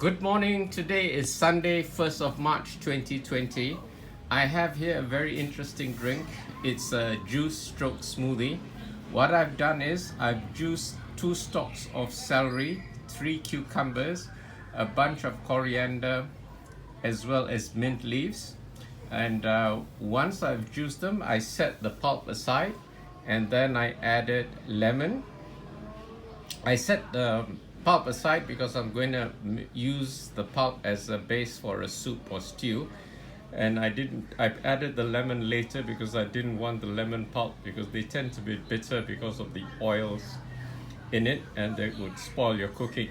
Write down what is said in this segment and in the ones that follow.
Good morning. Today is Sunday, 1st of March 2020. I have here a very interesting drink. It's a juice stroke smoothie. What I've done is I've juiced 2 stalks of celery, 3 cucumbers, a bunch of coriander, as well as mint leaves. And once I've juiced them, I set the pulp aside, and then I added lemon. I set the pulp aside because I'm going to use the pulp as a base for a soup or stew. And I added the lemon later because I didn't want the lemon pulp because they tend to be bitter because of the oils in it, and they would spoil your cooking.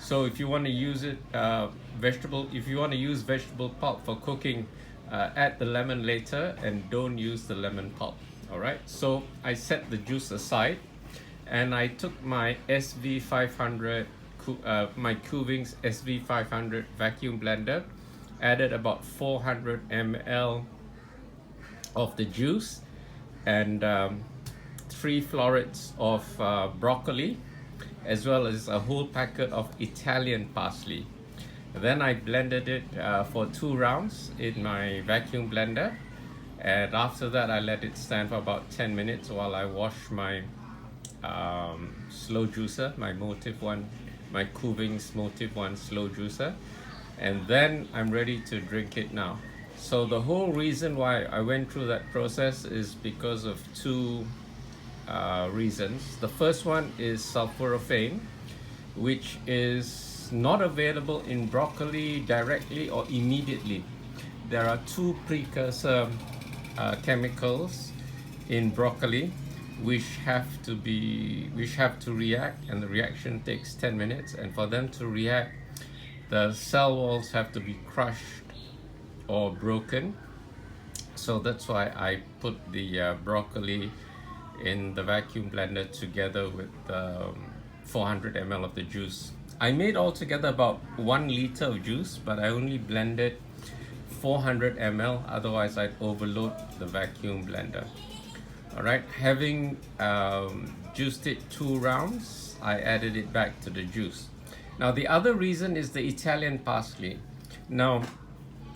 So if you want to use it, if you want to use vegetable pulp for cooking, add the lemon later and don't use the lemon pulp. All right. So I set the juice aside, and I took my SV500, my Kuvings SV500 vacuum blender, added about 400 ml of the juice, and 3 florets of broccoli, as well as a whole packet of Italian parsley. Then I blended it for 2 rounds in my vacuum blender, and after that I let it stand for about 10 minutes while I wash my slow juicer, my Motive One, my Kuvings Motive One slow juicer, and then I'm ready to drink it now. So the whole reason why I went through that process is because of two reasons. The first one is sulforaphane, which is not available in broccoli directly or immediately. There are two precursor chemicals in broccoli which have to react, and the reaction takes 10 minutes, and for them to react, the cell walls have to be crushed or broken. So that's why I put the broccoli in the vacuum blender together with 400 ml of the juice. I made altogether about 1 liter of juice, but I only blended 400 ml, otherwise I'd overload the vacuum blender. All right, having juiced it 2 rounds, I added it back to the juice. Now the other reason is the Italian parsley. Now,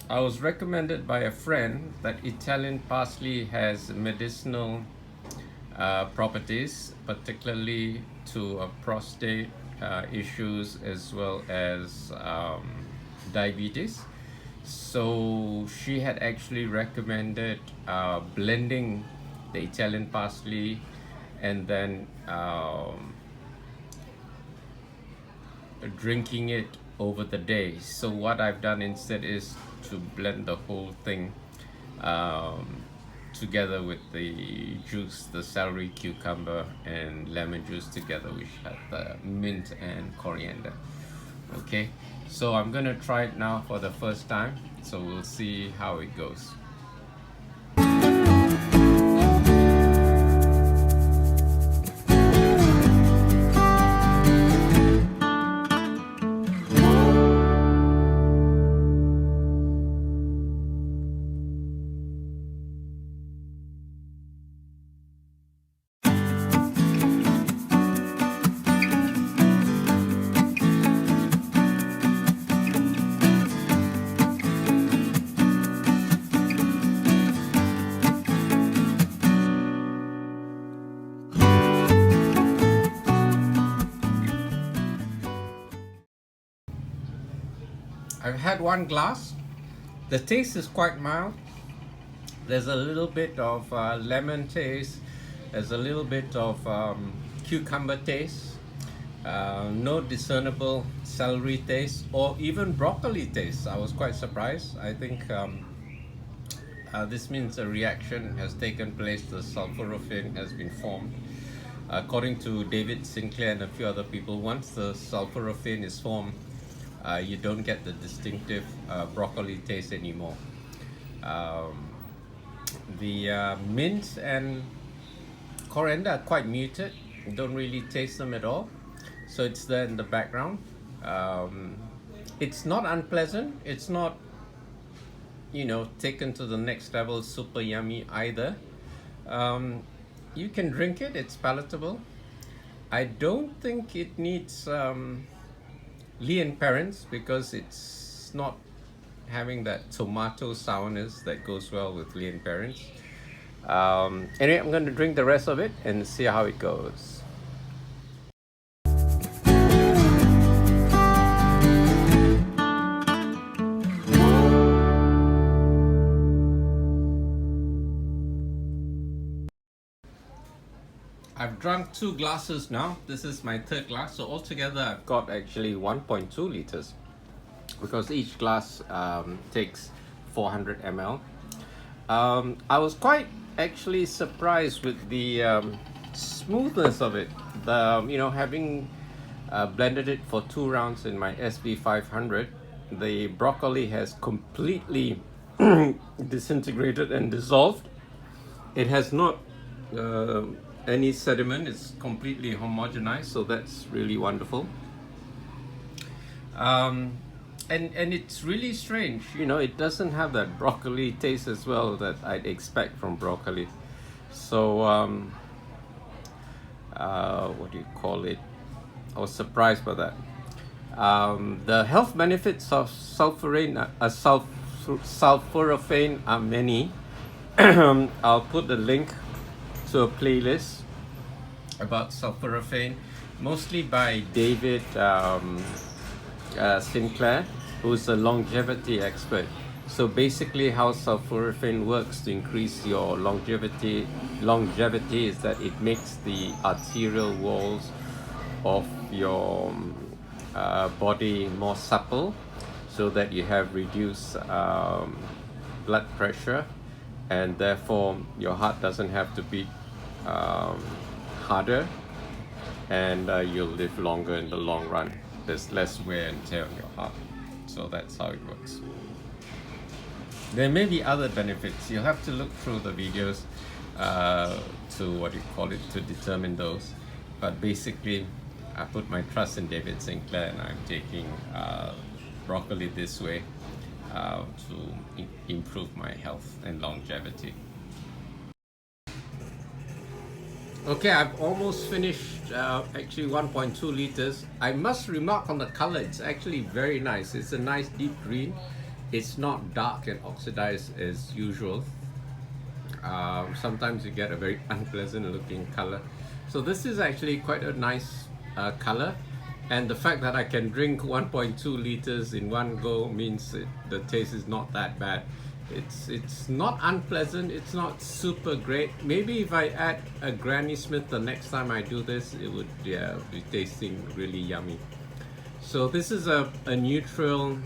I was recommended by a friend that Italian parsley has medicinal properties, particularly to prostate issues as well as diabetes. So she had actually recommended blending the Italian parsley and then drinking it over the day. So what I've done instead is to blend the whole thing together with the juice, the celery, cucumber, and lemon juice together, which had the mint and coriander. Okay, so I'm gonna try it now for the first time, so we'll see how it goes. I've had 1 glass. The taste is quite mild. There's a little bit of lemon taste. There's a little bit of cucumber taste. No discernible celery taste or even broccoli taste. I was quite surprised. I think this means a reaction has taken place. The sulforaphane has been formed. According to David Sinclair and a few other people, once the sulforaphane is formed, you don't get the distinctive broccoli taste anymore. The mint and coriander are quite muted. You don't really taste them at all. So it's there in the background. It's not unpleasant. It's not, taken to the next level, super yummy either. You can drink it. It's palatable. I don't think it needs Lean parents because it's not having that tomato sourness that goes well with lean parents. Anyway, I'm going to drink the rest of it and see how it goes. I've drunk 2 glasses now. This is my 3rd glass. So altogether, I've got actually 1.2 liters because each glass takes 400 ml. I was quite actually surprised with the smoothness of it. Having blended it for 2 rounds in my SB500, the broccoli has completely disintegrated and dissolved. It has not any sediment. It's completely homogenized, so that's really wonderful. And it's really strange, it doesn't have that broccoli taste as well that I'd expect from broccoli. So what do you call it? I was surprised by that. The health benefits of sulforaphane are many. I'll put the link to a playlist about sulforaphane, mostly by David Sinclair, who's a longevity expert. So basically how sulforaphane works to increase your longevity is that it makes the arterial walls of your body more supple, so that you have reduced blood pressure, and therefore your heart doesn't have to beat harder, and you'll live longer in the long run. There's less wear and tear on your heart. So that's how it works. There may be other benefits. You'll have to look through the videos to determine those. But basically, I put my trust in David Sinclair, and I'm taking broccoli this way to improve my health and longevity. Okay, I've almost finished actually 1.2 liters. I must remark on the color, it's actually very nice. It's a nice deep green. It's not dark and oxidized as usual. Sometimes you get a very unpleasant looking color. So this is actually quite a nice color. And the fact that I can drink 1.2 liters in one go means the taste is not that bad. It's not unpleasant, it's not super great. Maybe if I add a Granny Smith the next time I do this, it would be tasting really yummy. So this is a neutral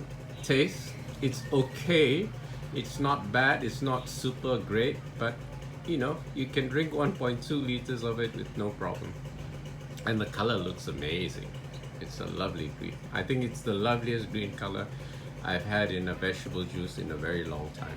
taste. It's okay, it's not bad, it's not super great, but you can drink 1.2 liters of it with no problem. And the color looks amazing. It's a lovely green. I think it's the loveliest green color I've had in a vegetable juice in a very long time.